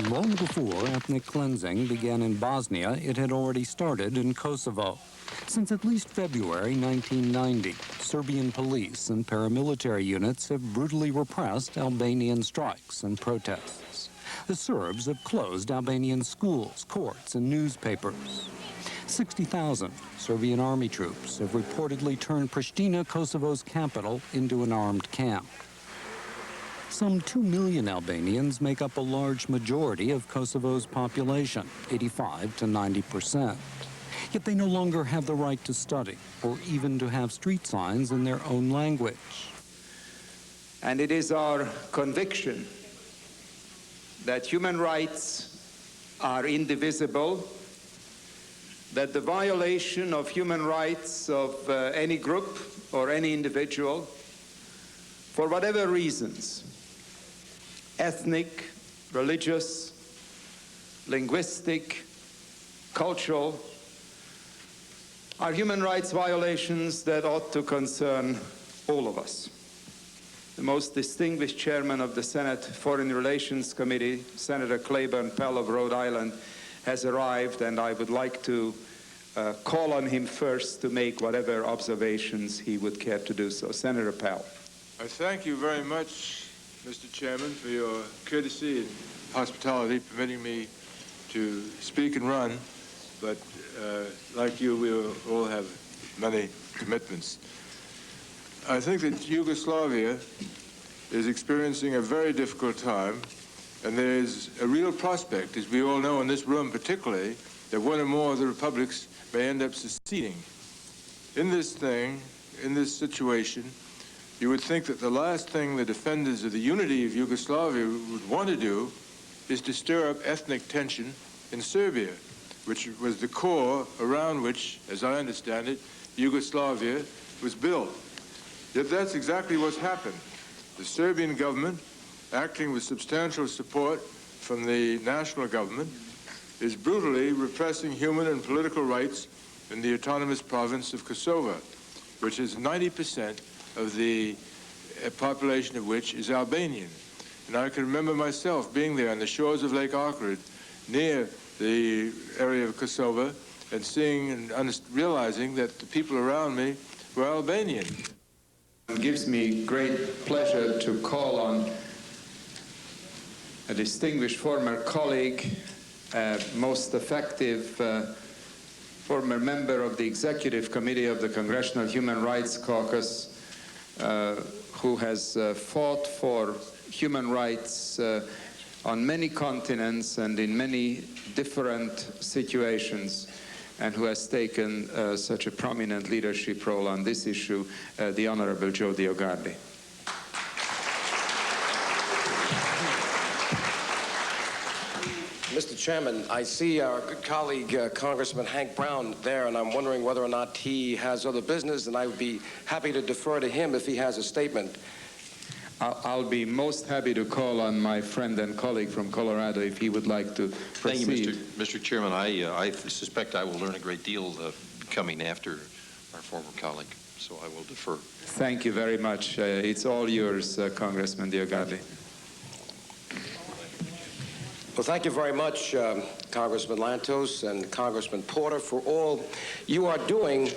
Long before ethnic cleansing began in Bosnia, it had already started in Kosovo. Since at least February 1990, Serbian police and paramilitary units have brutally repressed Albanian strikes and protests. The Serbs have closed Albanian schools, courts, and newspapers. 60,000 Serbian army troops have reportedly turned Pristina, Kosovo's capital, into an armed camp. Some 2 million Albanians make up a large majority of Kosovo's population, 85 to 90%. Yet they no longer have the right to study or even to have street signs in their own language. And it is our conviction that human rights are indivisible, that the violation of human rights of any group or any individual, for whatever reasons, ethnic, religious, linguistic, cultural, are human rights violations that ought to concern all of us. The most distinguished chairman of the Senate Foreign Relations Committee, Senator Claiborne Pell of Rhode Island, has arrived, and I would like to call on him first to make whatever observations he would care to do so. Senator Pell. I thank you very much, Mr. Chairman, for your courtesy and hospitality, permitting me to speak and run. But like you, we all have many commitments. I think that Yugoslavia is experiencing a very difficult time, and there is a real prospect, as we all know in this room particularly, that one or more of the republics may end up seceding. In this situation, you would think that the last thing the defenders of the unity of Yugoslavia would want to do is to stir up ethnic tension in Serbia, which was the core around which, as I understand it, Yugoslavia was built. Yet that's exactly what's happened. The Serbian government, acting with substantial support from the national government, is brutally repressing human and political rights in the autonomous province of Kosova, which is 90% of the population of which is Albanian. And I can remember myself being there on the shores of Lake Arkrid, near the area of Kosova, and seeing and realizing that the people around me were Albanian. It gives me great pleasure to call on a distinguished former colleague, most effective former member of the Executive Committee of the Congressional Human Rights Caucus, who has fought for human rights on many continents and in many different situations, and who has taken such a prominent leadership role on this issue, the Honorable Joe DioGuardi. Mr. Chairman, I see our good colleague, Congressman Hank Brown there, and I'm wondering whether or not he has other business, and I would be happy to defer to him if he has a statement. I'll be most happy to call on my friend and colleague from Colorado if he would like to proceed. Thank you, Mr. Chairman. I suspect I will learn a great deal coming after our former colleague, so I will defer. Thank you very much. It's all yours, Congressman DioGuardi. Well, thank you very much, Congressman Lantos and Congressman Porter, for all you are doing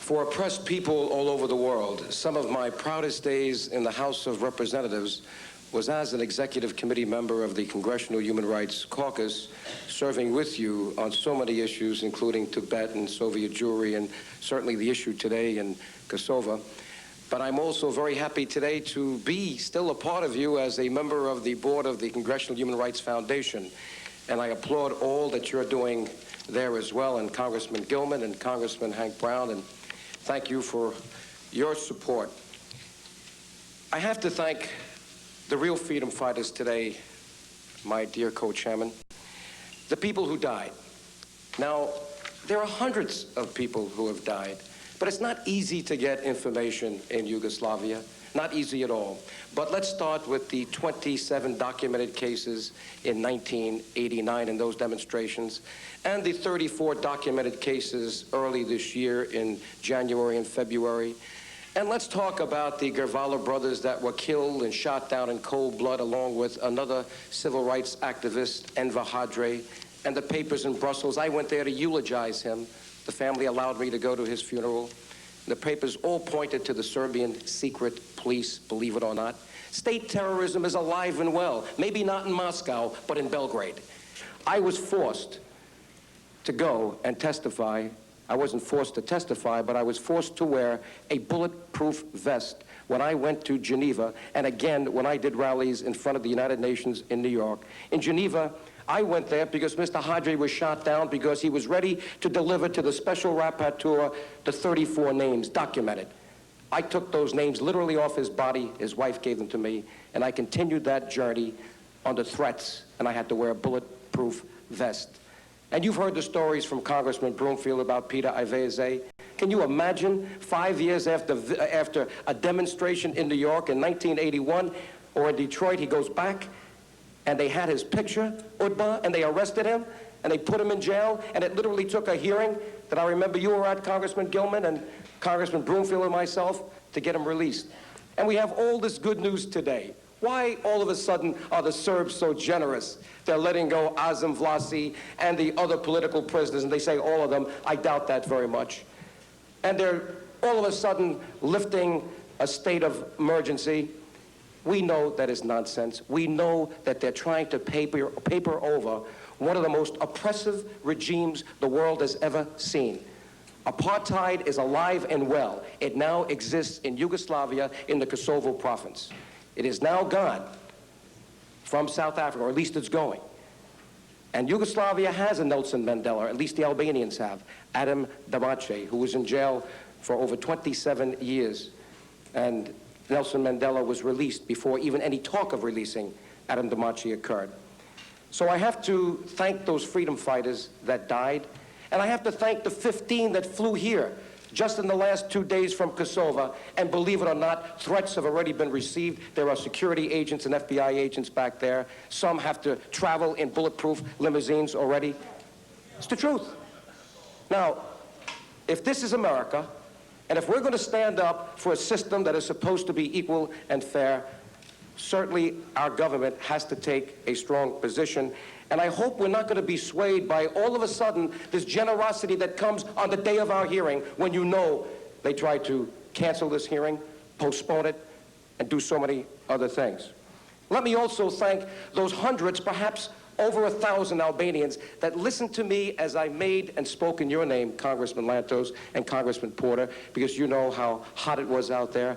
for oppressed people all over the world. Some of my proudest days in the House of Representatives was as an executive committee member of the Congressional Human Rights Caucus, serving with you on so many issues, including Tibet and Soviet Jewry, and certainly the issue today in Kosova. But I'm also very happy today to be still a part of you as a member of the board of the Congressional Human Rights Foundation. And I applaud all that you're doing there as well, and Congressman Gilman and Congressman Hank Brown, and thank you for your support. I have to thank the real freedom fighters today, my dear co-chairman, the people who died. Now, there are hundreds of people who have died, but it's not easy to get information in Yugoslavia, not easy at all. But let's start with the 27 documented cases in 1989 in those demonstrations, and the 34 documented cases early this year in January and February, And let's talk about the Gervala brothers that were killed and shot down in cold blood, along with another civil rights activist, Enver Hadre, and the papers in Brussels. I went there to eulogize him. The family allowed me to go to his funeral. The papers all pointed to the Serbian secret police, believe it or not. State terrorism is alive and well, maybe not in Moscow, but in Belgrade. I was forced to go and testify. I wasn't forced to testify, but I was forced to wear a bulletproof vest when I went to Geneva, and again when I did rallies in front of the United Nations in New York. In Geneva, I went there because Mr. Hadre was shot down because he was ready to deliver to the special rapporteur the 34 names documented. I took those names literally off his body. His wife gave them to me, and I continued that journey under threats, and I had to wear a bulletproof vest. And you've heard the stories from Congressman Broomfield about Peter Iveze. Can you imagine 5 years after a demonstration in New York in 1981 or in Detroit, he goes back and they had his picture, Udba, and they arrested him and they put him in jail, and it literally took a hearing that I remember you were at, Congressman Gilman and Congressman Broomfield and myself, to get him released. And we have all this good news today. Why all of a sudden are the Serbs so generous? They're letting go Azem Vlasi and the other political prisoners, and they say all of them. I doubt that very much. And they're all of a sudden lifting a state of emergency. We know that is nonsense. We know that they're trying to paper over one of the most oppressive regimes the world has ever seen. Apartheid is alive and well. It now exists in Yugoslavia, in the Kosovo province. It is now gone from South Africa, or at least it's going. And Yugoslavia has a Nelson Mandela, or at least the Albanians have, Adam Damace, who was in jail for over 27 years. And Nelson Mandela was released before even any talk of releasing Adam Damace occurred. So I have to thank those freedom fighters that died, and I have to thank the 15 that flew here just in the last 2 days from Kosova, and believe it or not, threats have already been received. There are security agents and FBI agents back there. Some have to travel in bulletproof limousines already. It's the truth. Now, if this is America, and if we're going to stand up for a system that is supposed to be equal and fair, certainly our government has to take a strong position. And I hope we're not going to be swayed by all of a sudden this generosity that comes on the day of our hearing, when you know they try to cancel this hearing, postpone it, and do so many other things. Let me also thank those hundreds, perhaps over 1,000 Albanians that listened to me as I made and spoke in your name, Congressman Lantos and Congressman Porter, because you know how hot it was out there.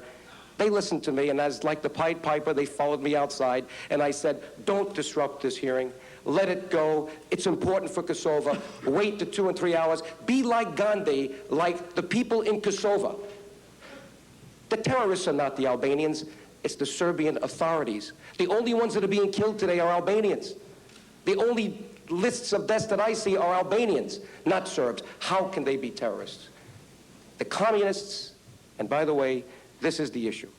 They listened to me, and as like the Pied Piper, they followed me outside, and I said, don't disrupt this hearing. Let it go. It's important for Kosova. Wait to 2 and 3 hours. Be like Gandhi, like the people in Kosova. The terrorists are not the Albanians. It's the Serbian authorities. The only ones that are being killed today are Albanians. The only lists of deaths that I see are Albanians, not Serbs. How can they be terrorists? The communists, and by the way, this is the issue.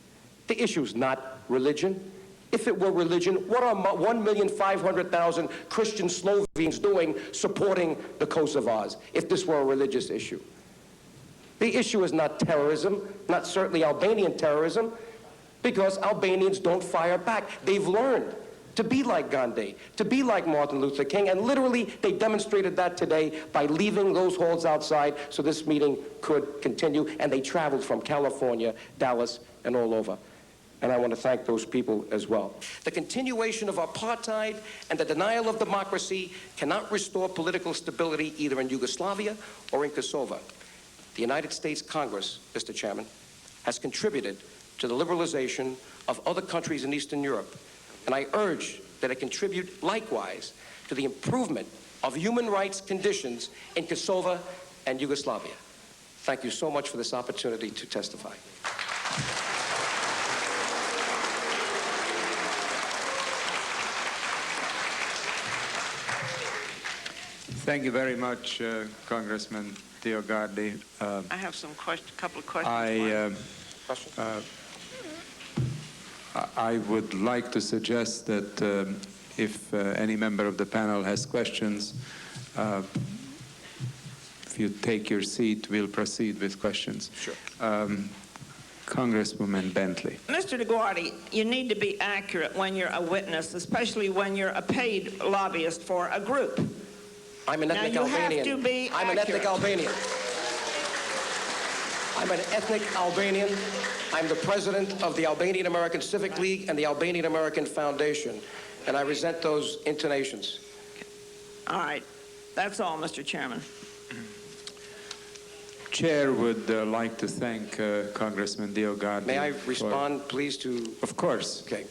The issue is not religion. If it were religion, what are 1,500,000 Christian Slovenes doing supporting the Kosovars if this were a religious issue? The issue is not terrorism, not certainly Albanian terrorism, because Albanians don't fire back. They've learned to be like Gandhi, to be like Martin Luther King, and literally they demonstrated that today by leaving those halls outside so this meeting could continue, and they traveled from California, Dallas, and all over. And I want to thank those people as well. The continuation of apartheid and the denial of democracy cannot restore political stability either in Yugoslavia or in Kosovo. The United States Congress, Mr. Chairman, has contributed to the liberalization of other countries in Eastern Europe. And I urge that it contribute likewise to the improvement of human rights conditions in Kosovo and Yugoslavia. Thank you so much for this opportunity to testify. Thank you very much, Congressman DioGuardi. I have some couple of questions. I would like to suggest that if any member of the panel has questions, if you take your seat, we'll proceed with questions. Sure. Congresswoman Bentley. Mr. DioGuardi, you need to be accurate when you're a witness, especially when you're a paid lobbyist for a group. I'm an ethnic Albanian. Now, you have to be I'm an ethnic Albanian. I'm an ethnic Albanian. I'm the president of the Albanian American Civic League and the Albanian American Foundation, and I resent those intonations. All right. That's all, Mr. Chairman. Chair would like to thank Congressman DioGuardi. May I respond, please, to... Of course. Okay.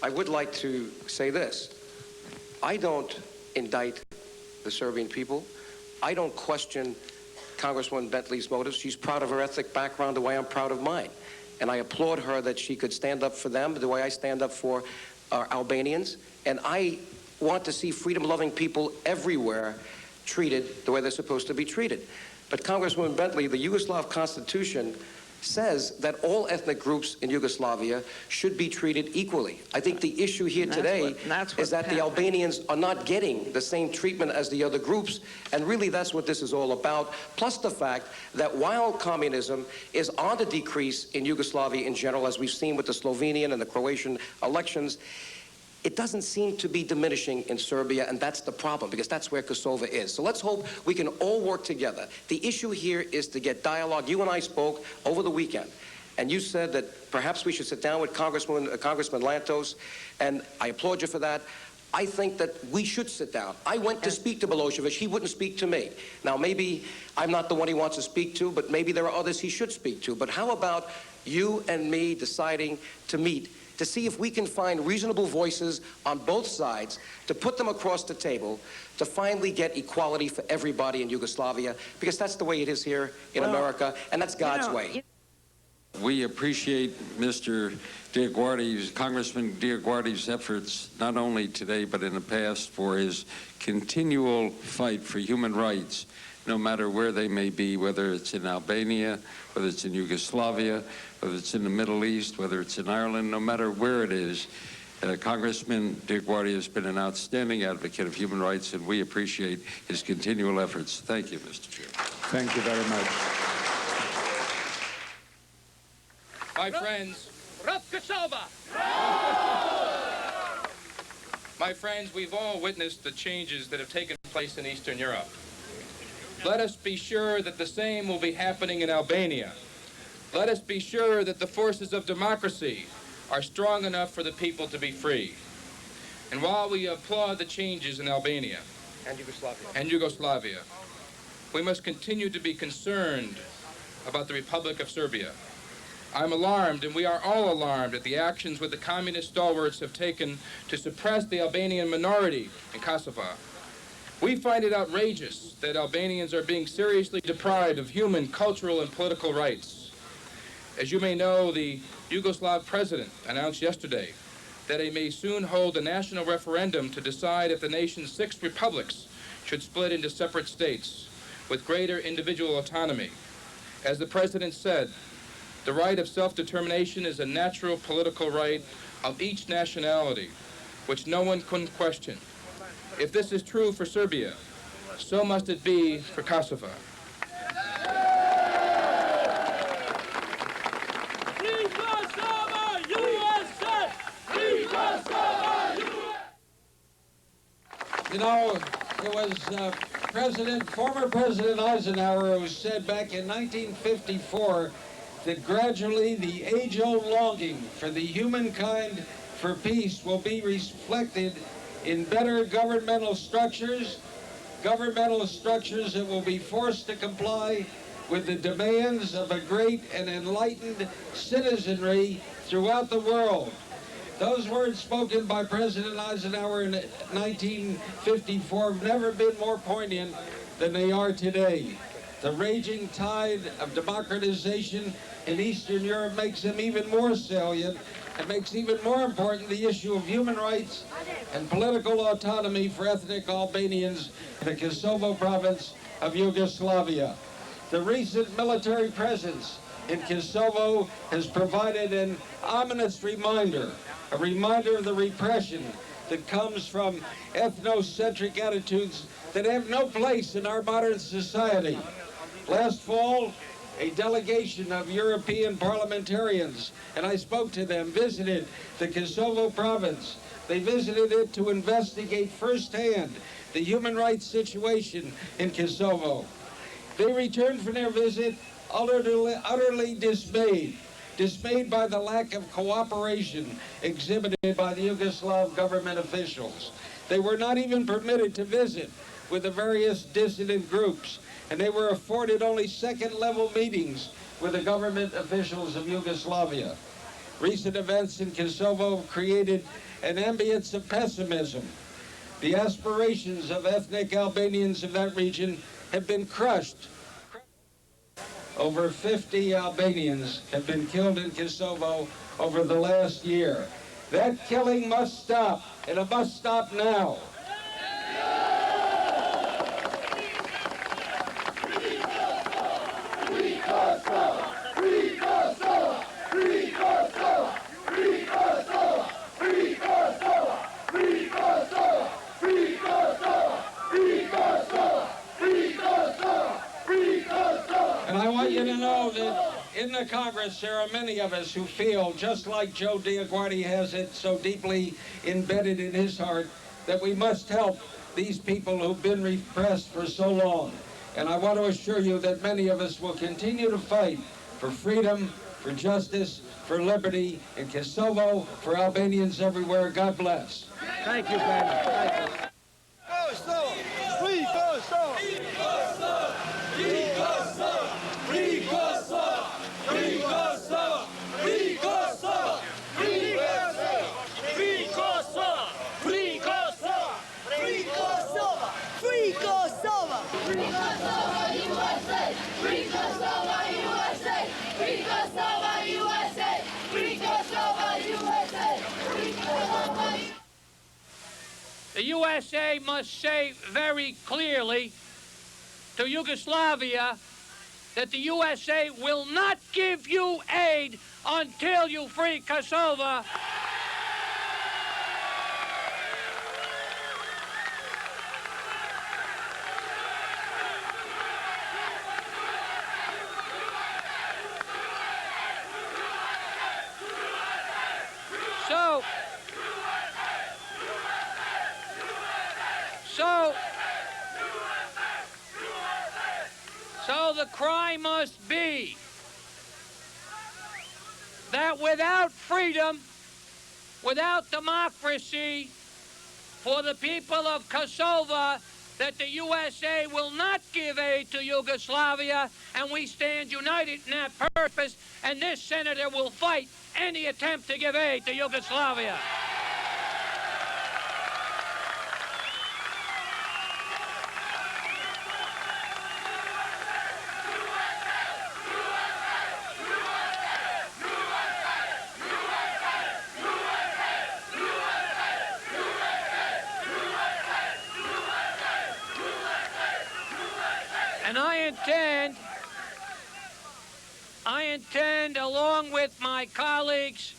I would like to say this. I don't indict the Serbian people. I don't question Congresswoman Bentley's motives. She's proud of her ethnic background the way I'm proud of mine. And I applaud her that she could stand up for them the way I stand up for Albanians. And I want to see freedom-loving people everywhere treated the way they're supposed to be treated. But Congresswoman Bentley, the Yugoslav Constitution says that all ethnic groups in Yugoslavia should be treated equally. I think the issue here today is that the Albanians are not getting the same treatment as the other groups, and really that's what this is all about, plus the fact that while communism is on the decrease in Yugoslavia in general, as we've seen with the Slovenian and the Croatian elections, it doesn't seem to be diminishing in Serbia, and that's the problem, because that's where Kosova is. So let's hope we can all work together. The issue here is to get dialogue. You and I spoke over the weekend, and you said that perhaps we should sit down with Congressman Lantos, and I applaud you for that. I think that we should sit down. I went to speak to Milosevic. He wouldn't speak to me. Now, maybe I'm not the one he wants to speak to, but maybe there are others he should speak to. But how about you and me deciding to meet to see if we can find reasonable voices on both sides, to put them across the table, to finally get equality for everybody in Yugoslavia, because that's the way it is here in America, and that's God's way. We appreciate Mr. DioGuardi's, Congressman DioGuardi's efforts, not only today but in the past, for his continual fight for human rights, no matter where they may be, whether it's in Albania, whether it's in Yugoslavia, whether it's in the Middle East, whether it's in Ireland, no matter where it is. Congressman DioGuardi has been an outstanding advocate of human rights, and we appreciate his continual efforts. Thank you, Mr. Chair. Thank you very much. My friends, Kosova! My friends, we've all witnessed the changes that have taken place in Eastern Europe. Let us be sure that the same will be happening in Albania. Let us be sure that the forces of democracy are strong enough for the people to be free. And while we applaud the changes in Albania and Yugoslavia, we must continue to be concerned about the Republic of Serbia. I'm alarmed, and we are all alarmed, at the actions which the communist stalwarts have taken to suppress the Albanian minority in Kosova. We find it outrageous that Albanians are being seriously deprived of human, cultural, and political rights. As you may know, the Yugoslav president announced yesterday that he may soon hold a national referendum to decide if the nation's 6 republics should split into separate states with greater individual autonomy. As the president said, the right of self-determination is a natural political right of each nationality, which no one can question. If this is true for Serbia, so must it be for Kosova. You know, it was former President Eisenhower who said back in 1954 that gradually the age-old longing for the humankind for peace will be reflected in better governmental structures that will be forced to comply with the demands of a great and enlightened citizenry throughout the world. Those words spoken by President Eisenhower in 1954 have never been more poignant than they are today. The raging tide of democratization in Eastern Europe makes them even more salient and makes even more important the issue of human rights and political autonomy for ethnic Albanians in the Kosovo province of Yugoslavia. The recent military presence in Kosovo has provided an ominous reminder, a reminder of the repression that comes from ethnocentric attitudes that have no place in our modern society. Last fall, a delegation of European parliamentarians, and I spoke to them, visited the Kosovo province. They visited it to investigate firsthand the human rights situation in Kosovo. They returned from their visit utterly dismayed by the lack of cooperation exhibited by the Yugoslav government officials. They were not even permitted to visit with the various dissident groups, and they were afforded only second-level meetings with the government officials of Yugoslavia. Recent events in Kosovo have created an ambience of pessimism. The aspirations of ethnic Albanians of that region have been crushed. Over 50 Albanians have been killed in Kosovo over the last year. That killing must stop, and it must stop now. And I want you to know that in the Congress there are many of us who feel, just like Joe DioGuardi has it so deeply embedded in his heart, that we must help these people who've been repressed for so long. And I want to assure you that many of us will continue to fight for freedom, for justice, for liberty in Kosovo, for Albanians everywhere. God bless. Thank you, Ben. Thank you. Kosova! Free Kosova! Free Kosova! Free Kosova! Free Kosova! Free Kosova! Free Kosova! Free Kosova! Free Kosova! Free Kosova! Free Kosova! Free Kosova, USA! Free Kosova, USA! Free Kosova, USA! Free Kosova, USA! Free Kosova, USA! The USA must say very clearly to Yugoslavia that the USA will not give you aid until you free Kosovo. So the cry must be that without freedom, without democracy for the people of Kosovo, that the USA will not give aid to Yugoslavia, and we stand united in that purpose, and this senator will fight any attempt to give aid to Yugoslavia. And I intend, along with my colleagues,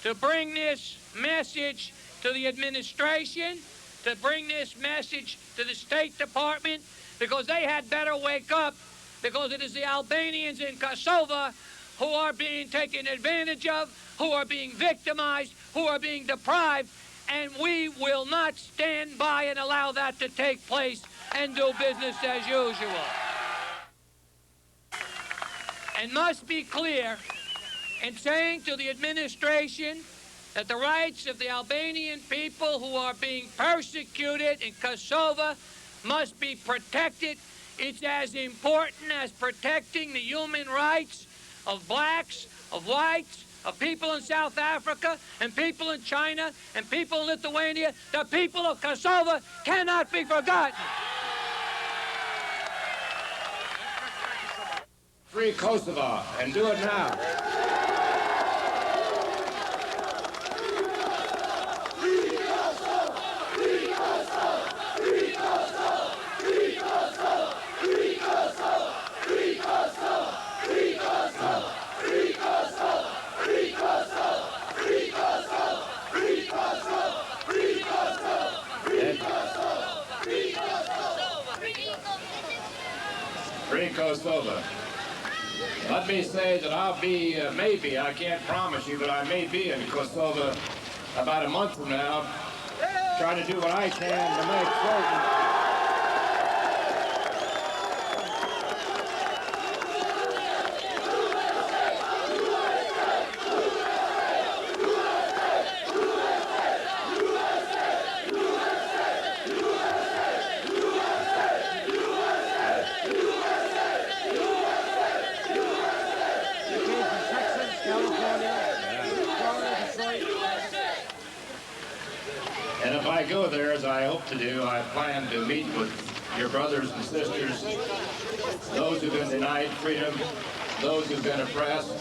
to bring this message to the administration, to bring this message to the State Department, because they had better wake up, because it is the Albanians in Kosovo who are being taken advantage of, who are being victimized, who are being deprived, and we will not stand by and allow that to take place and do business as usual. And must be clear in saying to the administration that the rights of the Albanian people who are being persecuted in Kosovo must be protected. It's as important as protecting the human rights of blacks, of whites, of people in South Africa, and people in China, and people in Lithuania. The people of Kosovo cannot be forgotten. Free Kosovo, and do it now. Free Kosovo! Free Kosovo! Free Kosovo! Free Kosovo! Free Kosovo! Free Kosovo! Free Kosovo! Free Kosovo! Free Kosovo! Free Kosovo! Free Kosovo! Free Kosovo! Free Kosovo! Free Kosovo! Free Kosovo! Let me say that I'll be, maybe, I can't promise you, but I may be in Kosova about a month from now, trying to do what I can to make certain. And if I go there, as I hope to do, I plan to meet with your brothers and sisters, those who've been denied freedom, those who've been oppressed,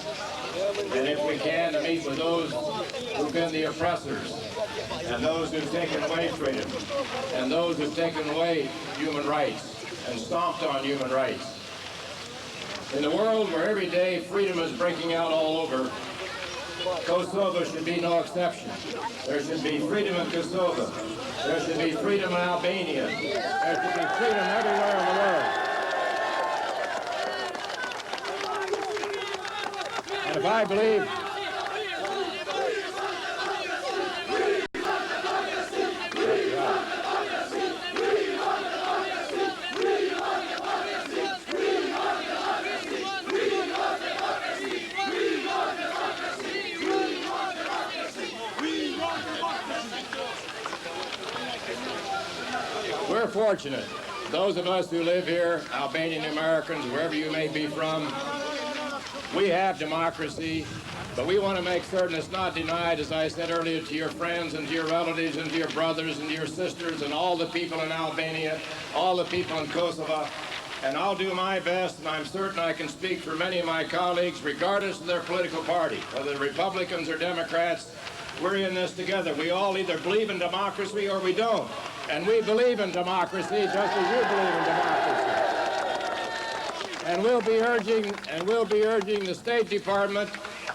and if we can, to meet with those who've been the oppressors, and those who've taken away freedom, and those who've taken away human rights, and stomped on human rights. In a world where every day freedom is breaking out all over, Kosovo should be no exception. There should be freedom in Kosovo. There should be freedom in Albania. There should be freedom everywhere in the world. And if I believe we're fortunate. Those of us who live here, Albanian Americans, wherever you may be from, we have democracy, but we want to make certain it's not denied, as I said earlier, to your friends and to your relatives and to your brothers and to your sisters and all the people in Albania, all the people in Kosovo. And I'll do my best, and I'm certain I can speak for many of my colleagues, regardless of their political party, whether Republicans or Democrats. We're in this together. We all either believe in democracy or we don't. And we believe in democracy just as you believe in democracy. And we'll be urging the State Department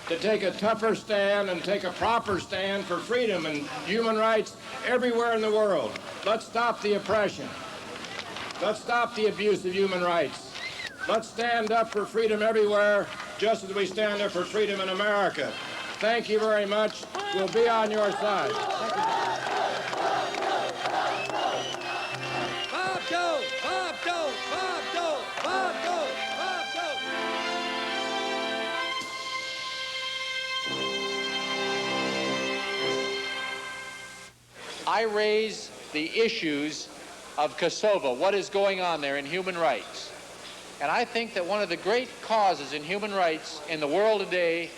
to take a tougher stand and take a proper stand for freedom and human rights everywhere in the world. Let's stop the oppression. Let's stop the abuse of human rights. Let's stand up for freedom everywhere, just as we stand up for freedom in America. Thank you very much. We'll be on your side. I raise the issues of Kosovo, what is going on there in human rights. And I think that one of the great causes in human rights in the world today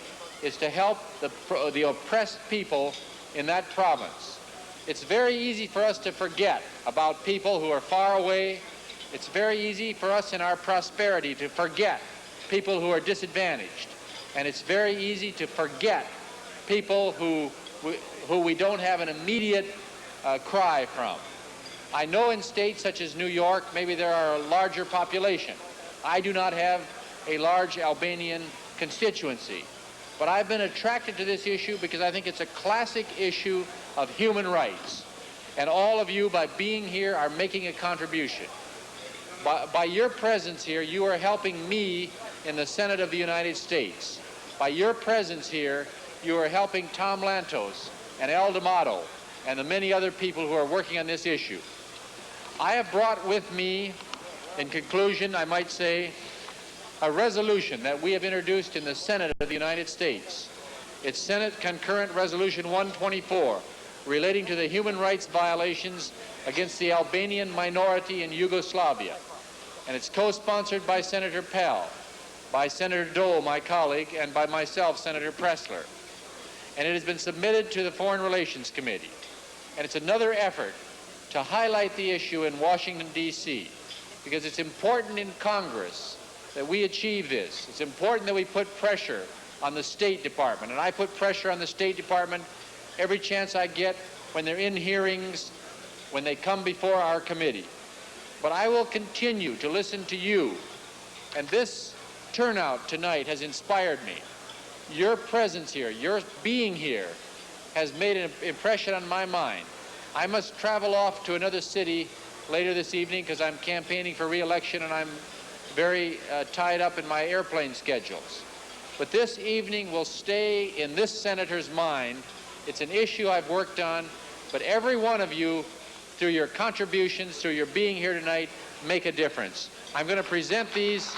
is to help the oppressed people in that province. It's very easy for us to forget about people who are far away. It's very easy for us in our prosperity to forget people who are disadvantaged. And it's very easy to forget people who we don't have an immediate cry from. I know in states such as New York, maybe there are a larger population. I do not have a large Albanian constituency. But I've been attracted to this issue because I think it's a classic issue of human rights. And all of you, by being here, are making a contribution. By your presence here, you are helping me in the Senate of the United States. By your presence here, you are helping Tom Lantos and El D'Amato and the many other people who are working on this issue. I have brought with me, in conclusion, I might say, a resolution that we have introduced in the Senate of the United States. It's Senate Concurrent Resolution 124, relating to the human rights violations against the Albanian minority in Yugoslavia. And it's co-sponsored by Senator Pell, by Senator Dole, my colleague, and by myself, Senator Pressler. And it has been submitted to the Foreign Relations Committee. And it's another effort to highlight the issue in Washington, D.C., because it's important in Congress that we achieve this. It's important that we put pressure on the State Department. And I put pressure on the State Department every chance I get when they're in hearings, when they come before our committee. But I will continue to listen to you. And this turnout tonight has inspired me. Your presence here, your being here, has made an impression on my mind. I must travel off to another city later this evening because I'm campaigning for re-election and I'm very tied up in my airplane schedules. But this evening will stay in this senator's mind. It's an issue I've worked on, but every one of you, through your contributions, through your being here tonight, make a difference. I'm going to present these.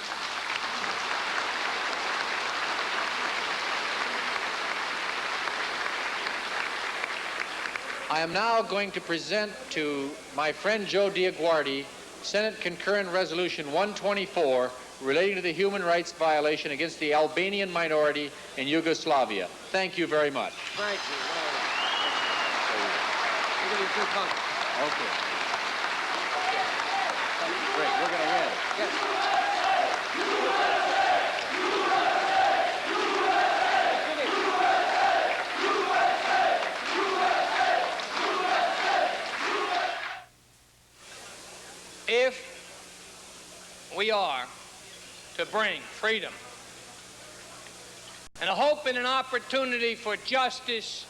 I am now going to present to my friend Joe DioGuardi Senate Concurrent Resolution 124 relating to the human rights violation against the Albanian minority in Yugoslavia. Thank you very much. Thank you. Okay. Great, we're going to win. Yes. If we are to bring freedom and a hope and an opportunity for justice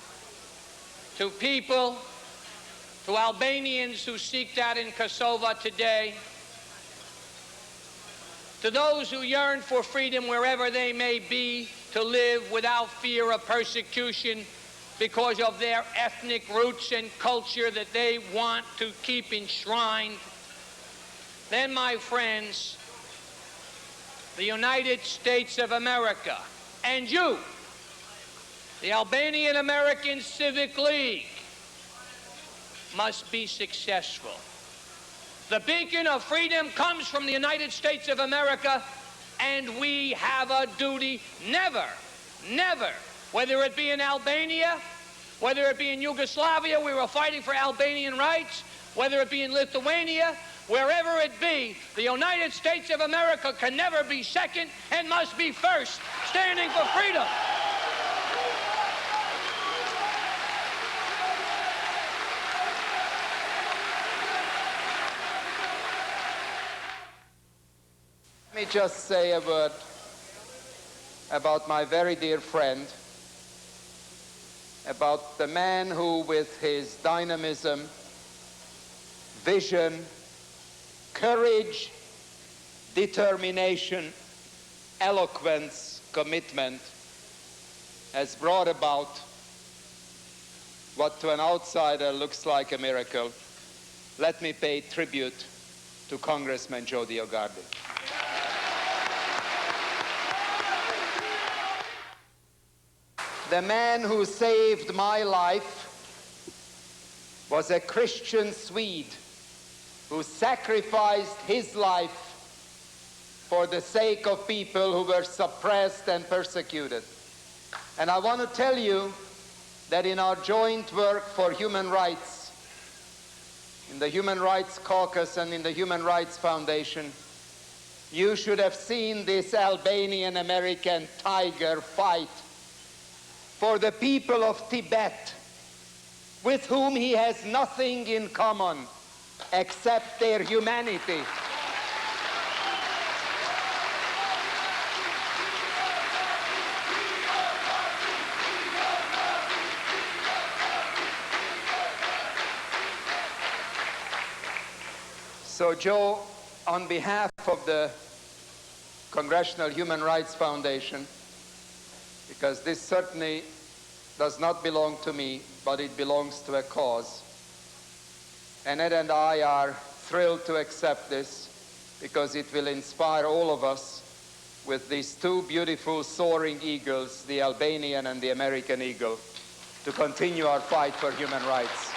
to people, to Albanians who seek that in Kosova today, to those who yearn for freedom wherever they may be, to live without fear of persecution because of their ethnic roots and culture that they want to keep enshrined, then, my friends, the United States of America and you, the Albanian American Civic League, must be successful. The beacon of freedom comes from the United States of America, and we have a duty never, whether it be in Albania, whether it be in Yugoslavia, we were fighting for Albanian rights, whether it be in Lithuania, wherever it be, the United States of America can never be second and must be first, standing for freedom. Let me just say a word about my very dear friend, about the man who, with his dynamism, vision, courage, determination, eloquence, commitment, has brought about what to an outsider looks like a miracle. Let me pay tribute to Congressman Joe DioGuardi. The man who saved my life was a Christian Swede who sacrificed his life for the sake of people who were suppressed and persecuted. And I want to tell you that in our joint work for human rights, in the Human Rights Caucus and in the Human Rights Foundation, you should have seen this Albanian American tiger fight for the people of Tibet, with whom he has nothing in common except their humanity. So, Joe, on behalf of the Congressional Human Rights Foundation, because this certainly does not belong to me, but it belongs to a cause. And Ed and I are thrilled to accept this because it will inspire all of us with these two beautiful soaring eagles, the Albanian and the American eagle, to continue our fight for human rights.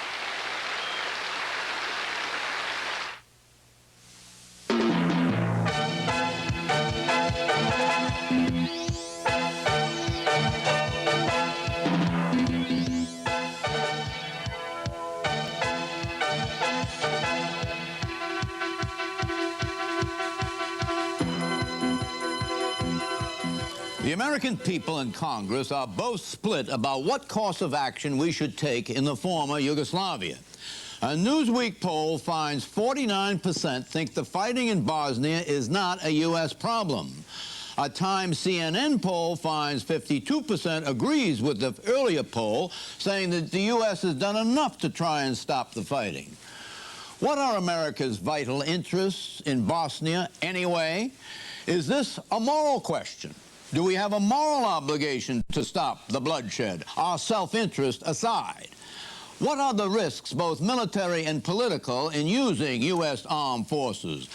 The American people and Congress are both split about what course of action we should take in the former Yugoslavia. A Newsweek poll finds 49% think the fighting in Bosnia is not a U.S. problem. A Time CNN poll finds 52% agrees with the earlier poll, saying that the U.S. has done enough to try and stop the fighting. What are America's vital interests in Bosnia anyway? Is this a moral question? Do we have a moral obligation to stop the bloodshed, our self-interest aside? What are the risks, both military and political, in using U.S. armed forces?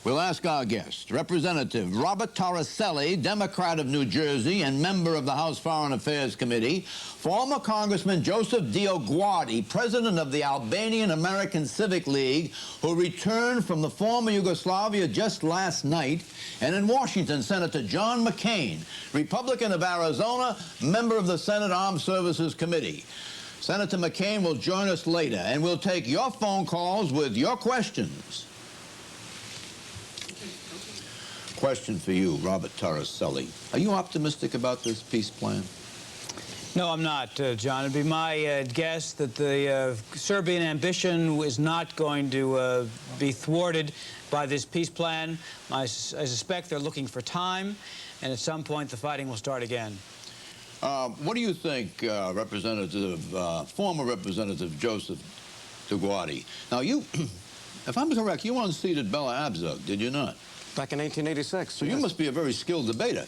We'll ask our guest, Representative Robert Torricelli, Democrat of New Jersey and member of the House Foreign Affairs Committee, former Congressman Joseph DioGuardi, president of the Albanian American Civic League, who returned from the former Yugoslavia just last night, and in Washington, Senator John McCain, Republican of Arizona, member of the Senate Armed Services Committee. Senator McCain will join us later, and we'll take your phone calls with your questions. Question for you, Robert Torricelli. Are you optimistic about this peace plan? No, I'm not, John. It'd be my guess that the Serbian ambition is not going to be thwarted by this peace plan. I suspect they're looking for time, and at some point the fighting will start again. What do you think, former Representative Joseph DioGuardi? Now, you, if I'm correct, you unseated Bella Abzug, did you not? Back in 1886. So you must be a very skilled debater.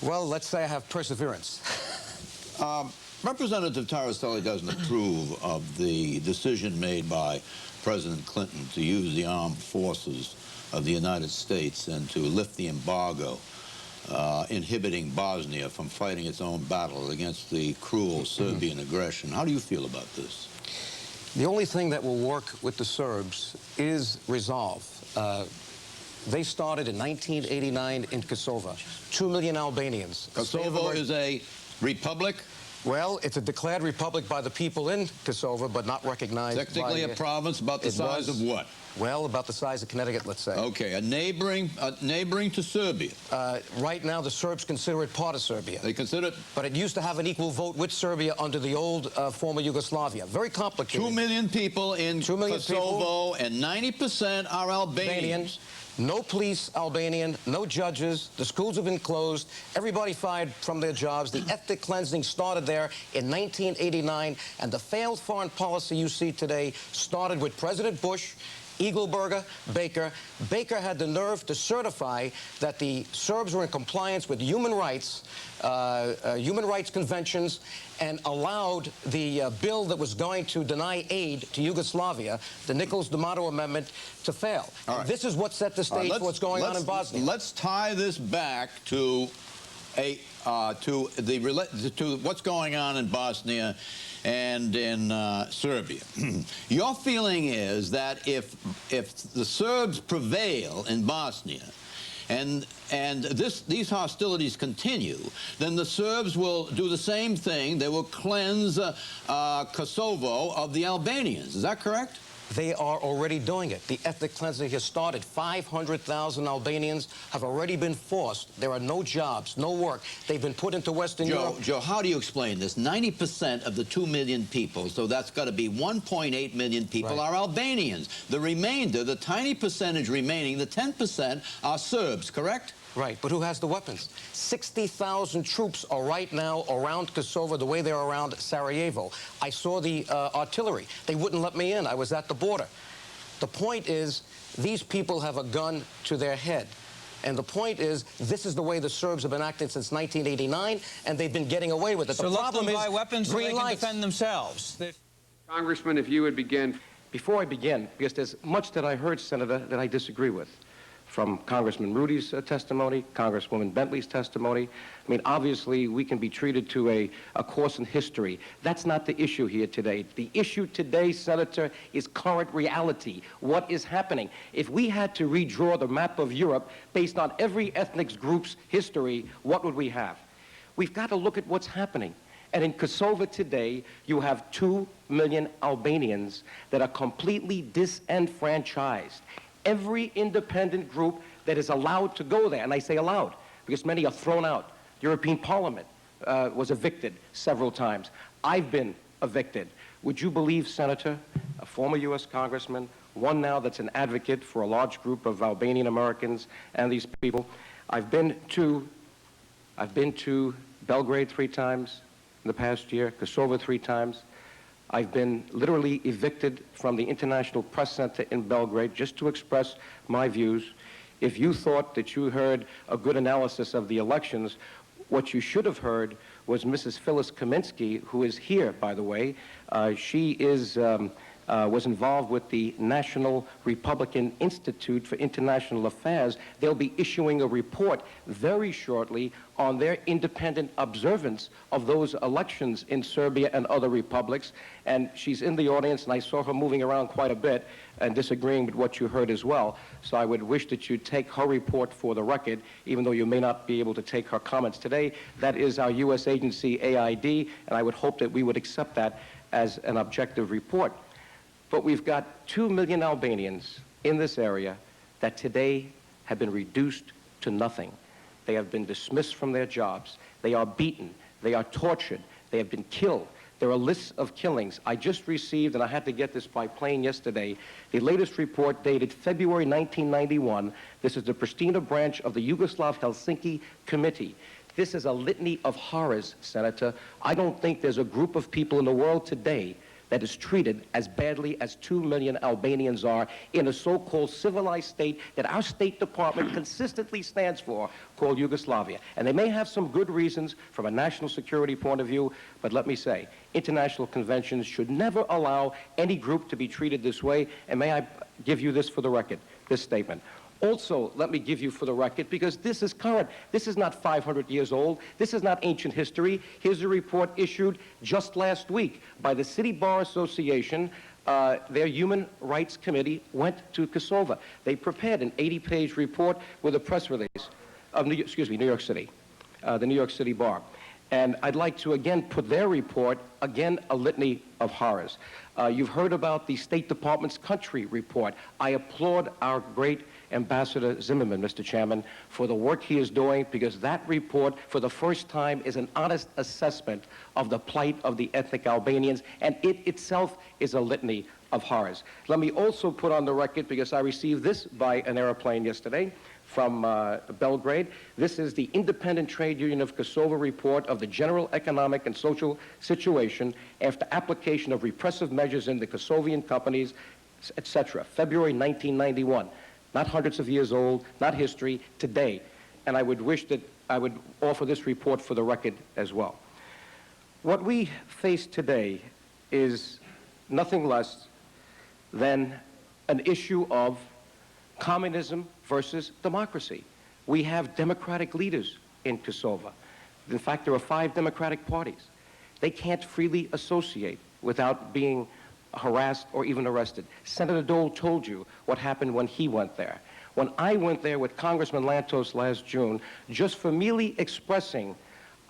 Well, let's say I have perseverance. Representative Torricelli doesn't approve of the decision made by President Clinton to use the armed forces of the United States and to lift the embargo inhibiting Bosnia from fighting its own battle against the cruel Serbian aggression. How do you feel about this? The only thing that will work with the Serbs is resolve. They started in 1989 in Kosova. 2 million Albanians. Kosovo is a republic? Well, it's a declared republic by the people in Kosova, but not recognized. Technically a province about the size of what? Well, about the size of Connecticut, let's say. Okay, a neighboring to Serbia. Right now, the Serbs consider it part of Serbia. They consider it? But it used to have an equal vote with Serbia under the old former Yugoslavia. Very complicated. 2 million people in Kosovo, and 90% are Albanians. No police Albanian, no judges. The schools have been closed. Everybody fired from their jobs. The ethnic cleansing started there in 1989, and the failed foreign policy you see today started with President Bush, Eagleberger, Baker. Baker had the nerve to certify that the Serbs were in compliance with human rights conventions, and allowed the bill that was going to deny aid to Yugoslavia, the Nichols-D'Amato Amendment, to fail. Right. This is what set the stage for what's going on in Bosnia. Let's tie this back to what's going on in Bosnia and in Serbia. Your feeling is that if the Serbs prevail in Bosnia, and these hostilities continue, then the Serbs will do the same thing. They will cleanse Kosovo of the Albanians. Is that correct? They are already doing it. The ethnic cleansing has started. 500,000 Albanians have already been forced. There are no jobs, no work. They've been put into Western Europe. Joe, how do you explain this? 90% of the 2 million people, so that's got to be 1.8 million people, are Albanians. The remainder, the tiny percentage remaining, the 10%, are Serbs, correct? Right, but who has the weapons? 60,000 troops are right now around Kosovo the way they're around Sarajevo. I saw the artillery. They wouldn't let me in. I was at the border. The point is, these people have a gun to their head. And the point is, this is the way the Serbs have been acting since 1989, and they've been getting away with it. So the problem is, buy weapons so they can lights. defend themselves. Congressman, if you would begin. Before I begin, because there's much that I heard, Senator, that I disagree with. From Congressman Rudy's testimony, Congresswoman Bentley's testimony. I mean, obviously, we can be treated to a course in history. That's not the issue here today. The issue today, Senator, is current reality. What is happening? If we had to redraw the map of Europe based on every ethnic group's history, what would we have? We've got to look at what's happening. And in Kosovo today, you have 2 million Albanians that are completely disenfranchised. Every independent group that is allowed to go there, and I say allowed, because many are thrown out. European Parliament was evicted several times. I've been evicted. Would you believe, Senator, a former U.S. Congressman, one now that's an advocate for a large group of Albanian Americans and these people? I've been to Belgrade 3 times in the past year, Kosovo 3 times. I've been literally evicted from the International Press Center in Belgrade just to express my views. If you thought that you heard a good analysis of the elections, what you should have heard was Mrs. Phyllis Kaminsky, who is here, by the way. She was involved with the National Republican Institute for International Affairs. They'll be issuing a report very shortly on their independent observance of those elections in Serbia and other republics. And she's in the audience, and I saw her moving around quite a bit and disagreeing with what you heard as well. So I would wish that you take her report for the record, even though you may not be able to take her comments today. That is our U.S. agency, AID, and I would hope that we would accept that as an objective report. But we've got 2 million Albanians in this area that today have been reduced to nothing. They have been dismissed from their jobs. They are beaten. They are tortured. They have been killed. There are lists of killings. I just received, and I had to get this by plane yesterday, the latest report dated February 1991. This is the Pristina branch of the Yugoslav Helsinki Committee. This is a litany of horrors, Senator. I don't think there's a group of people in the world today that is treated as badly as 2 million Albanians are in a so-called civilized state that our State Department consistently stands for, called Yugoslavia. And they may have some good reasons from a national security point of view, but let me say, international conventions should never allow any group to be treated this way. And may I give you this for the record, this statement. Also, let me give you for the record, because this is current. This is not 500 years old. This is not ancient history. Here's a report issued just last week by the City Bar Association. Their Human Rights Committee went to Kosova. They prepared an 80-page report with a press release of New York City, the New York City Bar. And I'd like to again put their report, again, a litany of horrors. You've heard about the State Department's country report. I applaud our great Ambassador Zimmerman, Mr. Chairman, for the work he is doing, because that report, for the first time, is an honest assessment of the plight of the ethnic Albanians, and it itself is a litany of horrors. Let me also put on the record, because I received this by an airplane yesterday from Belgrade. This is the Independent Trade Union of Kosovo report of the general economic and social situation after application of repressive measures in the Kosovian companies, etc. February 1991. Not hundreds of years old, not history, today. And I would wish that I would offer this report for the record as well. What we face today is nothing less than an issue of communism versus democracy. We have democratic leaders in Kosovo. In fact, there are 5 democratic parties. They can't freely associate without being harassed or even arrested. Senator Dole told you what happened when he went there. When I went there with Congressman Lantos last June, just for merely expressing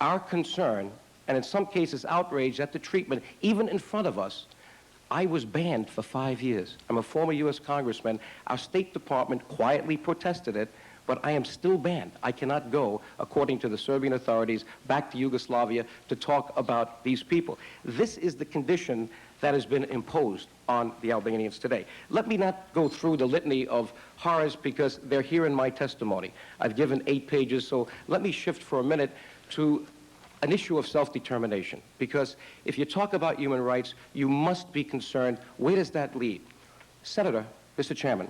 our concern, and in some cases outrage at the treatment, even in front of us, I was banned for 5 years. I'm a former U.S. Congressman. Our State Department quietly protested it, but I am still banned. I cannot go, according to the Serbian authorities, back to Yugoslavia to talk about these people. This is the condition that has been imposed on the Albanians today. Let me not go through the litany of horrors, because they're here in my testimony. I've given 8 pages, so let me shift for a minute to an issue of self-determination, because if you talk about human rights, you must be concerned, where does that lead? Senator, Mr. Chairman,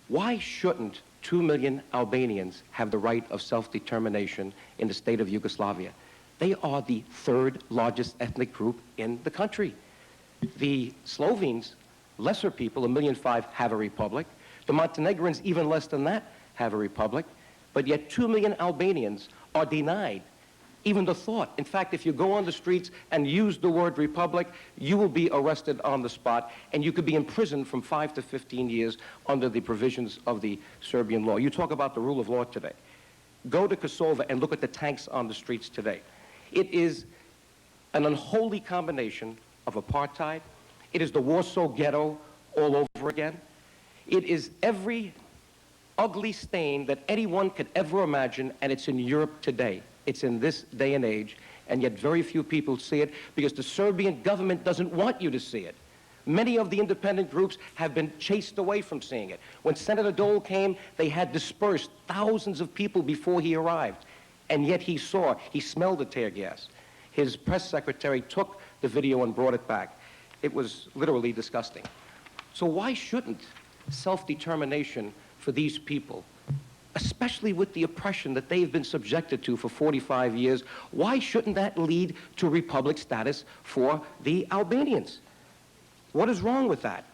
why shouldn't 2 million Albanians have the right of self-determination in the state of Yugoslavia? They are the 3rd largest ethnic group in the country. The Slovenes, lesser people, 1.5 million, have a republic. The Montenegrins, even less than that, have a republic. But yet 2 million Albanians are denied even the thought. In fact, if you go on the streets and use the word republic, you will be arrested on the spot, and you could be imprisoned from 5 to 15 years under the provisions of the Serbian law. You talk about the rule of law today. Go to Kosova and look at the tanks on the streets today. It is an unholy combination of apartheid. It is the Warsaw Ghetto all over again. It is every ugly stain that anyone could ever imagine, and it's in Europe today. It's in this day and age, and yet very few people see it because the Serbian government doesn't want you to see it. Many of the independent groups have been chased away from seeing it. When Senator Dole came, they had dispersed thousands of people before he arrived, and yet he smelled the tear gas. His press secretary took the video and brought it back. it was literally disgusting. So why shouldn't self-determination for these people, especially with the oppression that they've been subjected to for 45 years, why shouldn't that lead to republic status for the Albanians? What is wrong with that?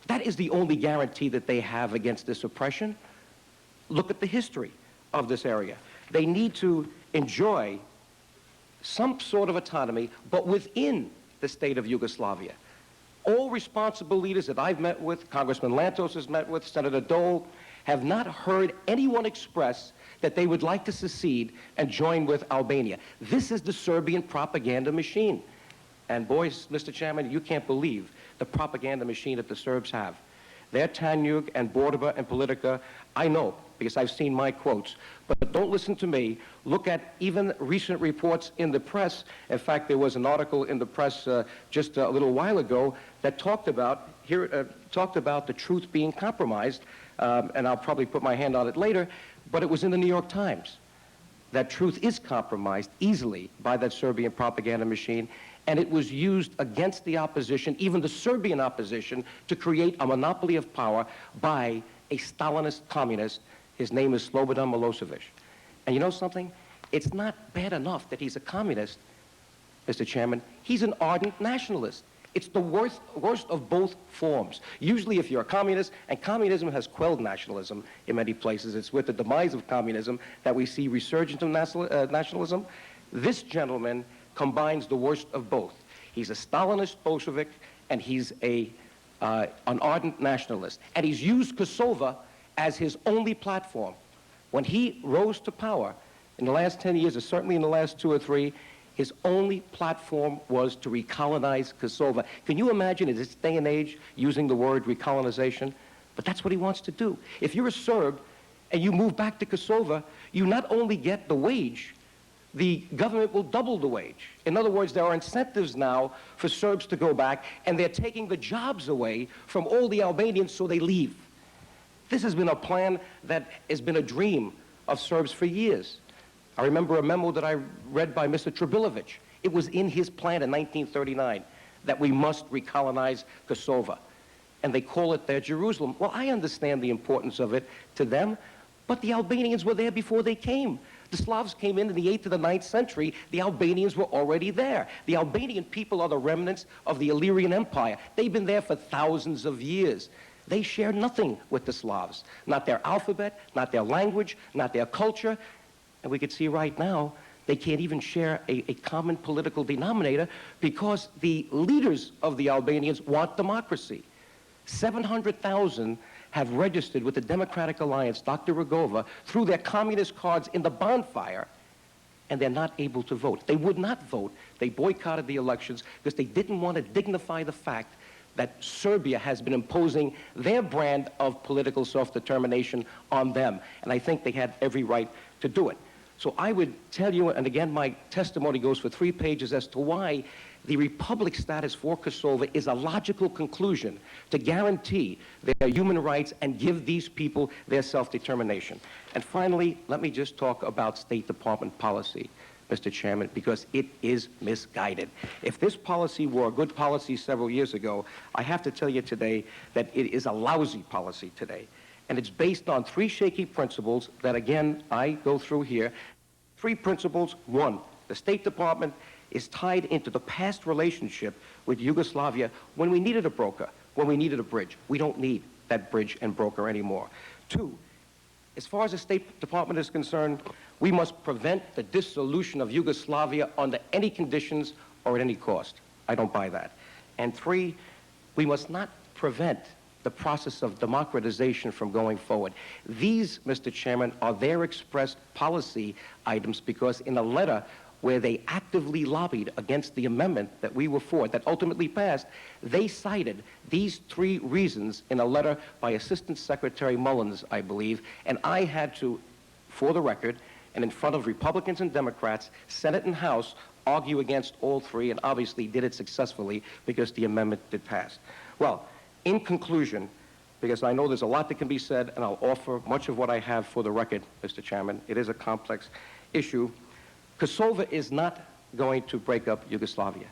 That is the only guarantee that they have against this oppression. Look at the history of this area. They need to enjoy some sort of autonomy, but within the state of Yugoslavia. All responsible leaders that I've met with, Congressman Lantos has met with, Senator Dole, have not heard anyone express that they would like to secede and join with Albania. This is the Serbian propaganda machine. And boys, Mr. Chairman, you can't believe the propaganda machine that the Serbs have. Their Tanjug and Borba and Politica, I know, because I've seen my quotes, but don't listen to me. Look at even recent reports in the press. In fact, there was an article in the press just a little while ago that talked about the truth being compromised, and I'll probably put my hand on it later, but it was in the New York Times. That truth is compromised easily by that Serbian propaganda machine, and it was used against the opposition, even the Serbian opposition, to create a monopoly of power by a Stalinist communist. His name is Slobodan Milosevic. And you know something? It's not bad enough that he's a communist, Mr. Chairman. He's an ardent nationalist. It's the worst of both forms. Usually if you're a communist, and communism has quelled nationalism in many places, it's with the demise of communism that we see resurgence of nationalism. This gentleman combines the worst of both. He's a Stalinist Bolshevik, and he's an ardent nationalist. And he's used Kosova as his only platform. When he rose to power in the last 10 years, or certainly in the last 2 or 3, his only platform was to recolonize Kosova. Can you imagine in this day and age using the word recolonization? But that's what he wants to do. If you're a Serb and you move back to Kosova, you not only get the wage, the government will double the wage. In other words, there are incentives now for Serbs to go back, and they're taking the jobs away from all the Albanians so they leave. This has been a plan that has been a dream of Serbs for years. I remember a memo that I read by Mr. Trebilovic. It was in his plan in 1939 that we must recolonize Kosova. And they call it their Jerusalem. Well, I understand the importance of it to them, but the Albanians were there before they came. The Slavs came in the 8th to the 9th century. The Albanians were already there. The Albanian people are the remnants of the Illyrian Empire. They've been there for thousands of years. They share nothing with the Slavs. Not their alphabet, not their language, not their culture. And we could see right now, they can't even share a common political denominator because the leaders of the Albanians want democracy. 700,000 have registered with the Democratic Alliance, Dr. Rugova, through their communist cards in the bonfire, and they're not able to vote. They would not vote. They boycotted the elections because they didn't want to dignify the fact that Serbia has been imposing their brand of political self-determination on them. And I think they had every right to do it. So I would tell you, and again, my testimony goes for 3 pages as to why the republic status for Kosovo is a logical conclusion to guarantee their human rights and give these people their self-determination. And finally, let me just talk about State Department policy, Mr. Chairman, because it is misguided. If this policy were a good policy several years ago, I have to tell you today that it is a lousy policy today. And it's based on 3 shaky principles that, again, I go through here. 3 principles. 1, the State Department is tied into the past relationship with Yugoslavia when we needed a broker, when we needed a bridge. We don't need that bridge and broker anymore. 2, as far as the State Department is concerned, we must prevent the dissolution of Yugoslavia under any conditions or at any cost. I don't buy that. And 3, we must not prevent the process of democratization from going forward. These, Mr. Chairman, are their expressed policy items because in a letter where they actively lobbied against the amendment that we were for, that ultimately passed, they cited these 3 reasons in a letter by Assistant Secretary Mullins, I believe, and I had to, for the record, and in front of Republicans and Democrats, Senate and House, argue against all 3, and obviously did it successfully because the amendment did pass. Well, in conclusion, because I know there's a lot that can be said, and I'll offer much of what I have for the record, Mr. Chairman. It is a complex issue. Kosovo is not going to break up Yugoslavia.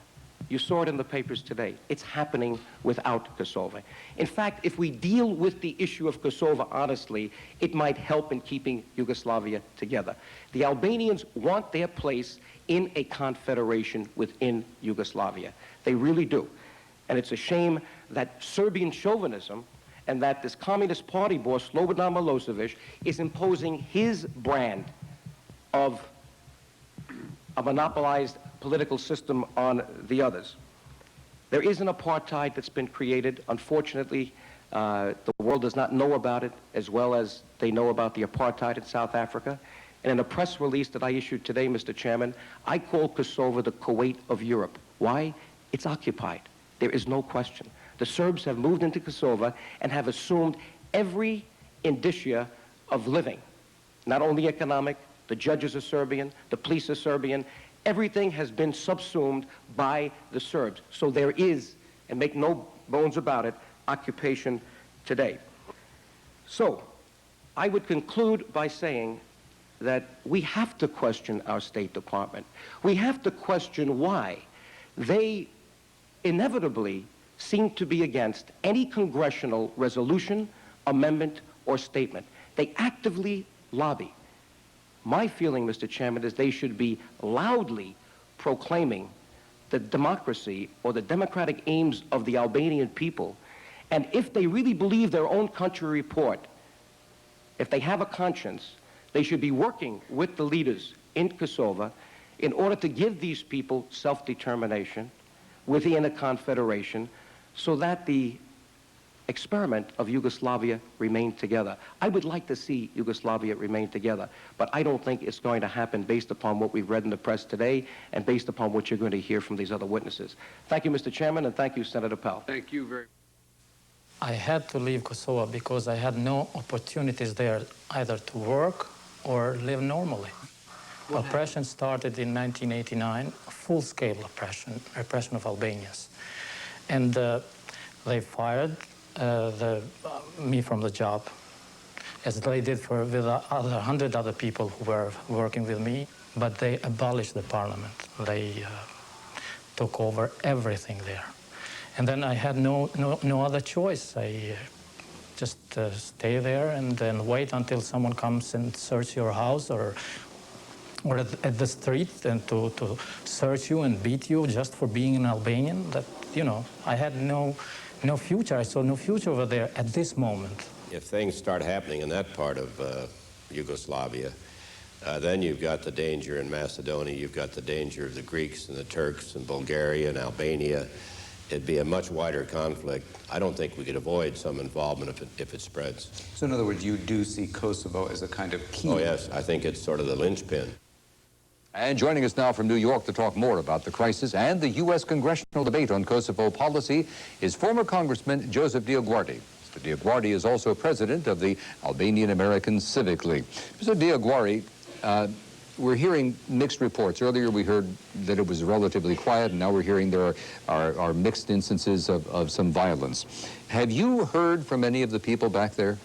You saw it in the papers today. It's happening without Kosovo. In fact, if we deal with the issue of Kosovo honestly, it might help in keeping Yugoslavia together. The Albanians want their place in a confederation within Yugoslavia. They really do. And it's a shame that Serbian chauvinism and that this Communist Party boss, Slobodan Milosevic, is imposing his brand of a monopolized political system on the others. There is an apartheid that's been created. Unfortunately, the world does not know about it as well as they know about the apartheid in South Africa. And in a press release that I issued today, Mr. Chairman, I call Kosovo the Kuwait of Europe. Why? It's occupied. There is no question. The Serbs have moved into Kosovo and have assumed every indicia of living, not only economic. The judges are Serbian, the police are Serbian. Everything has been subsumed by the Serbs. So there is, and make no bones about it, occupation today. So I would conclude by saying that we have to question our State Department. We have to question why they inevitably seem to be against any congressional resolution, amendment, or statement. They actively lobby. My feeling, Mr. Chairman, is they should be loudly proclaiming the democracy or the democratic aims of the Albanian people. And if they really believe their own country report, if they have a conscience, they should be working with the leaders in Kosovo in order to give these people self-determination within a confederation so that the experiment of Yugoslavia remain together. I would like to see Yugoslavia remain together, but I don't think it's going to happen based upon what we've read in the press today and based upon what you're going to hear from these other witnesses. Thank you, Mr. Chairman, and thank you, Senator Powell. Thank you very much. I had to leave Kosovo because I had no opportunities there either to work or live normally. Oppression started in 1989, full-scale repression of Albanians. And they fired me from the job, as they did with 100 other people who were working with me, but they abolished the parliament. They took over everything there. And then I had no other choice. I just stay there and then wait until someone comes and search your house or at the street and to search you and beat you just for being an Albanian. That, you know, I had no future. I saw no future over there at this moment. If things start happening in that part of Yugoslavia, then you've got the danger in Macedonia, you've got the danger of the Greeks and the Turks and Bulgaria and Albania. It'd be a much wider conflict. I don't think we could avoid some involvement if it spreads. So in other words, you do see Kosovo as a kind of key? Oh yes, I think it's sort of the linchpin. And joining us now from New York to talk more about the crisis and the U.S. congressional debate on Kosovo policy is former Congressman Joseph DioGuardi. Mr. DioGuardi is also president of the Albanian American Civic League. Mr. DioGuardi, we're hearing mixed reports. Earlier we heard that it was relatively quiet, and now we're hearing there are mixed instances of some violence. Have you heard from any of the people back there?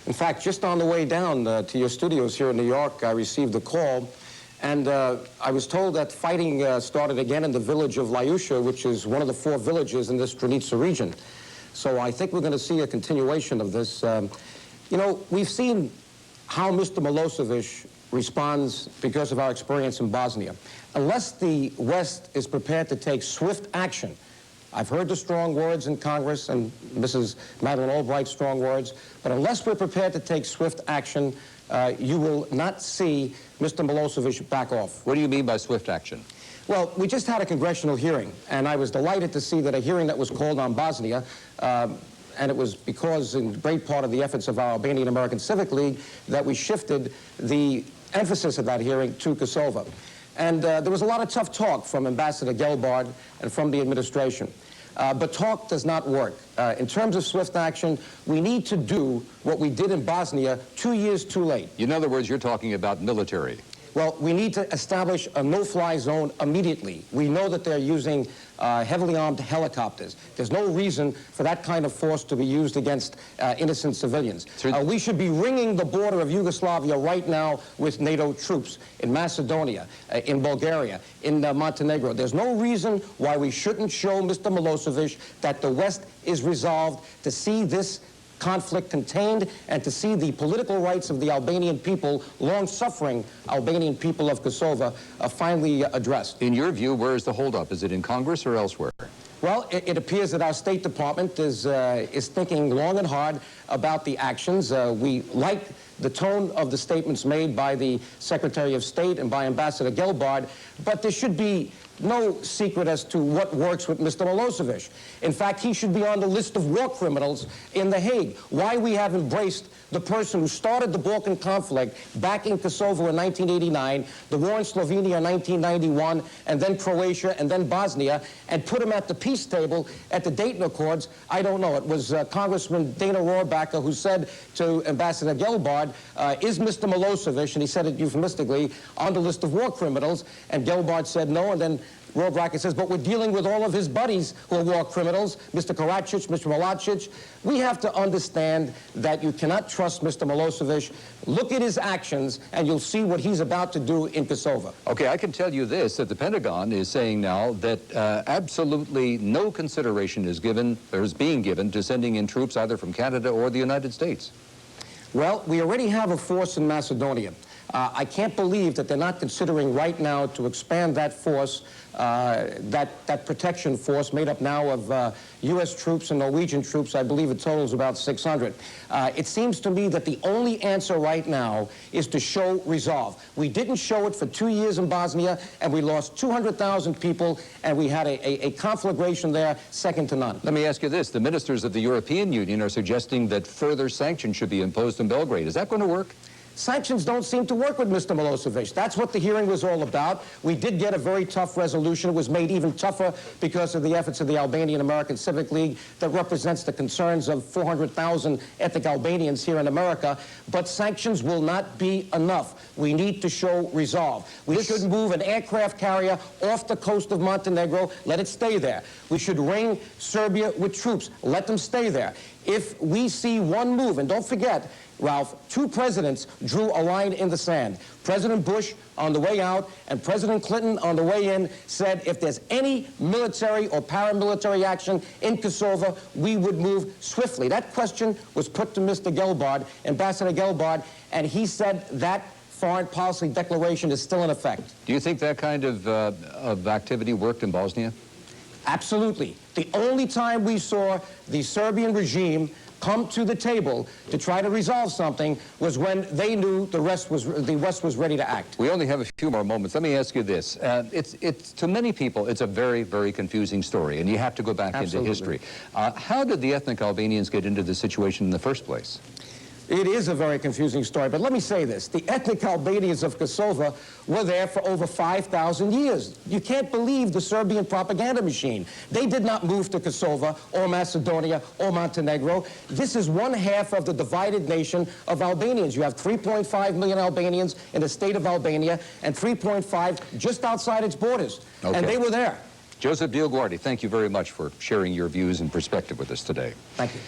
In fact, just on the way down to your studios here in New York, I received a call, and I was told that fighting started again in the village of Lyusha, which is one of the 4 villages in this Stranica region. So I think we're going to see a continuation of this. You know, we've seen how Mr. Milosevic responds because of our experience in Bosnia. Unless the West is prepared to take swift action, I've heard the strong words in Congress and Mrs. Madeleine Albright's strong words, but unless we're prepared to take swift action, you will not see Mr. Milosevic back off. What do you mean by swift action? Well, we just had a congressional hearing, and I was delighted to see that a hearing that was called on Bosnia, and it was because in great part of the efforts of our Albanian American Civic League that we shifted the emphasis of that hearing to Kosovo. And there was a lot of tough talk from Ambassador Gelbard and from the administration. But talk does not work. In terms of swift action, we need to do what we did in Bosnia 2 years too late. In other words, you're talking about military. Well, we need to establish a no-fly zone immediately. We know that they're using heavily armed helicopters. There's no reason for that kind of force to be used against innocent civilians. We should be ringing the border of Yugoslavia right now with NATO troops in Macedonia, in Bulgaria, in Montenegro. There's no reason why we shouldn't show Mr. Milosevic that the West is resolved to see this conflict contained and to see the political rights of the Albanian people, long-suffering Albanian people of Kosova, finally addressed. In your view, where is the holdup? Is it in Congress or elsewhere? Well, it appears that our State Department is thinking long and hard about the actions. We like the tone of the statements made by the Secretary of State and by Ambassador Gelbard, but there should be no secret as to what works with Mr. Milosevic. In fact, he should be on the list of war criminals in The Hague. Why we have embraced the person who started the Balkan conflict back in Kosovo in 1989, the war in Slovenia in 1991, and then Croatia, and then Bosnia, and put him at the peace table at the Dayton Accords, I don't know. It was Congressman Dana Rohrabacher who said to Ambassador Gelbard, is Mr. Milosevic, and he said it euphemistically, on the list of war criminals, and Gelbard said no, and then Rohrabacher says, but we're dealing with all of his buddies who are war criminals, Mr. Karadzic, Mr. Milosevic. We have to understand that you cannot trust Mr. Milosevic. Look at his actions, and you'll see what he's about to do in Kosovo. Okay, I can tell you this, that the Pentagon is saying now that absolutely no consideration is given, or is being given, to sending in troops either from Canada or the United States. Well, we already have a force in Macedonia. I can't believe that they're not considering right now to expand that force, that protection force made up now of U.S. troops and Norwegian troops. I believe it totals about 600. It seems to me that the only answer right now is to show resolve. We didn't show it for 2 years in Bosnia, and we lost 200,000 people, and we had a conflagration there second to none. Let me ask you this. The ministers of the European Union are suggesting that further sanctions should be imposed in Belgrade. Is that going to work? Sanctions don't seem to work with Mr. Milosevic. That's what the hearing was all about. We did get a very tough resolution. It was made even tougher because of the efforts of the Albanian American Civic League that represents the concerns of 400,000 ethnic Albanians here in America. But sanctions will not be enough. We need to show resolve. We should move an aircraft carrier off the coast of Montenegro. Let it stay there. We should ring Serbia with troops. Let them stay there. If we see one move, and don't forget, Ralph, 2 presidents drew a line in the sand. President Bush on the way out and President Clinton on the way in said if there's any military or paramilitary action in Kosovo, we would move swiftly. That question was put to Mr. Gelbard, Ambassador Gelbard, and he said that foreign policy declaration is still in effect. Do you think that kind of activity worked in Bosnia? Absolutely. The only time we saw the Serbian regime come to the table to try to resolve something was when they knew the West was ready to act. We only have a few more moments. Let me ask you this. It's to many people, it's a very, very confusing story, and you have to go back into history. How did the ethnic Albanians get into this situation in the first place? It is a very confusing story, but let me say this. The ethnic Albanians of Kosovo were there for over 5,000 years. You can't believe the Serbian propaganda machine. They did not move to Kosovo or Macedonia or Montenegro. This is one half of the divided nation of Albanians. You have 3.5 million Albanians in the state of Albania and 3.5 just outside its borders. Okay. And they were there. Joseph DioGuardi, thank you very much for sharing your views and perspective with us today. Thank you.